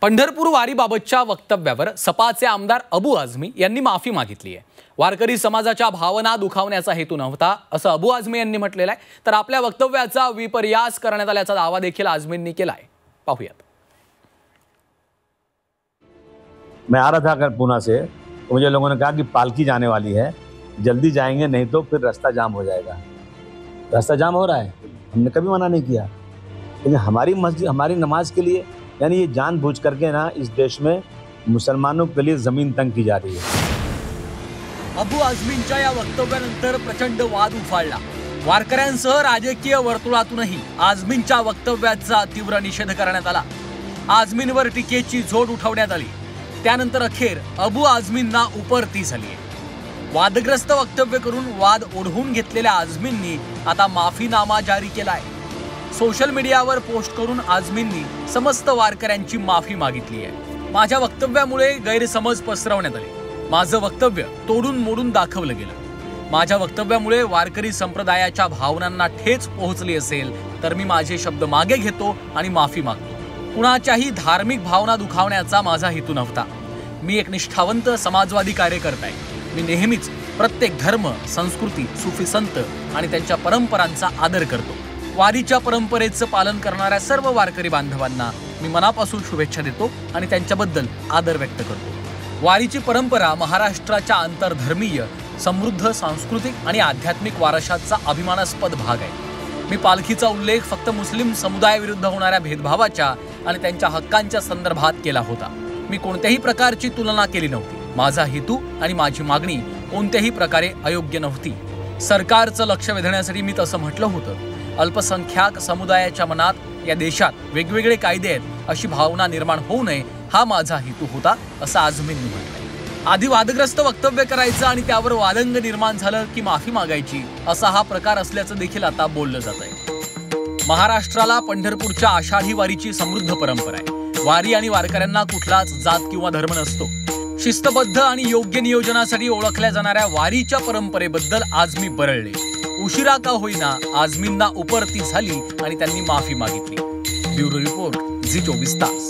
पंढरपूर वारीबाबतच्या वक्तव्यावर सपाचे आमदार अबू आझमी यांनी माफी मागितली आहे। वारकरी समाजाच्या भावना दुखावण्याचा हेतू नव्हता असं अबू आझमी यांनी म्हटलेलं आहे। तर आपल्या वक्तव्याचा विपर्यास करण्यात आल्याचा दावा देखील आझमींनी केलाय। पाहूयात। मैं आ रहा था अगर पुणे से, तो मुझे लोगों ने कहा कि पालकी जाने वाली है, जल्दी जाएंगे नहीं तो फिर रास्ता जाम हो जाएगा। रास्ता जाम हो रहा है, हमने कभी मना नहीं किया, लेकिन हमारी मस्जिद हमारी नमाज के लिए यानी ये जानबूझ करके ना इस देश में मुसलमानों के लिए जमीन तंग की जा रही है। अबू आझमींच्या या वक्तव्यानंतर प्रचंड वाद उफाळला। वारकऱ्यांसह राजकीय वर्तुळातूनही आझमींच्या वक्तव्याचा तीव्र निषेध करण्यात आला। आझमींवर टीकेची झोड उठवण्यात आली। त्यानंतर अखेर अबू आझमींना उपरती झाली। वादग्रस्त वक्तव्य करून वाद ओढवून घेतलेल्या आझमींनी आता माफीनामा जारी केलाय। सोशल मीडियावर पोस्ट करून आझमींनी समस्त वारकऱ्यांची माफी मागितली आहे। माझ्या वक्तव्यामुळे गैरसमज पसरवण्यात आले, माझं वक्तव्य तोडून मोडून दाखवलं गेलं। माझ्या वक्तव्यामुळे वारकरी संप्रदायाच्या भावनांना ठेच पोहोचली असेल तर मी माझे शब्द मागे घेतो आणि माफी मागतो। कुणाच्याही धार्मिक भावना दुखावण्याचा माझा हेतू नव्हता। मी एक निष्ठावंत समाजवादी कार्यकर्ता आहे। मी नेहमीच प्रत्येक धर्म, संस्कृती, सुफी संत आणि त्यांच्या परंपरांचा आदर करतो। वारीच्या परंपरेचं पालन करणाऱ्या सर्व वारकरी बांधवांना मी मनापासून शुभेच्छा देतो आणि त्यांच्याबद्दल आदर व्यक्त करतो। वारीची परंपरा महाराष्ट्राच्या आंतरधर्मीय, समृद्ध सांस्कृतिक आणि आध्यात्मिक वारशाचा अभिमानास्पद भाग आहे। मी पालखीचा उल्लेख फक्त मुस्लिम समुदायाविरुद्ध होणाऱ्या भेदभावाच्या आणि त्यांच्या हक्कांच्या संदर्भात केला होता। मी कोणत्याही प्रकारची तुलना केली नव्हती। माझा हेतू आणि माझी मागणी कोणत्याही प्रकारे अयोग्य नव्हती। सरकारचं लक्ष वेधण्यासाठी मी तसं म्हटलं होतं। अल्पसंख्याक समुदायाच्या मनात या देशात वेगवेगळे कायदे आहेत अशी भावना निर्माण होऊ नये हा माझा हेतू होता असं आझमींनी म्हटलंय। आधी वादग्रस्त वक्तव्य करायचं आणि त्यावर वादंग निर्माण झालं की माफी मागायची असा हा प्रकार असल्याचं देखील आता बोललं जात आहे। महाराष्ट्राला पंढरपूरच्या आषाढी वारीची समृद्ध परंपरा आहे। वारी आणि वारकऱ्यांना कुठलाच जात किंवा धर्म नसतो। शिस्तबद्ध आणि योग्य नियोजनासाठी ओळखल्या जाणाऱ्या वारीच्या परंपरेबद्दल आझमी बरळले। उशिरा का होईना आझमींना उपरती झाली आणि त्यांनी माफी मागितली। ब्युरो रिपोर्ट, झी 24 तास।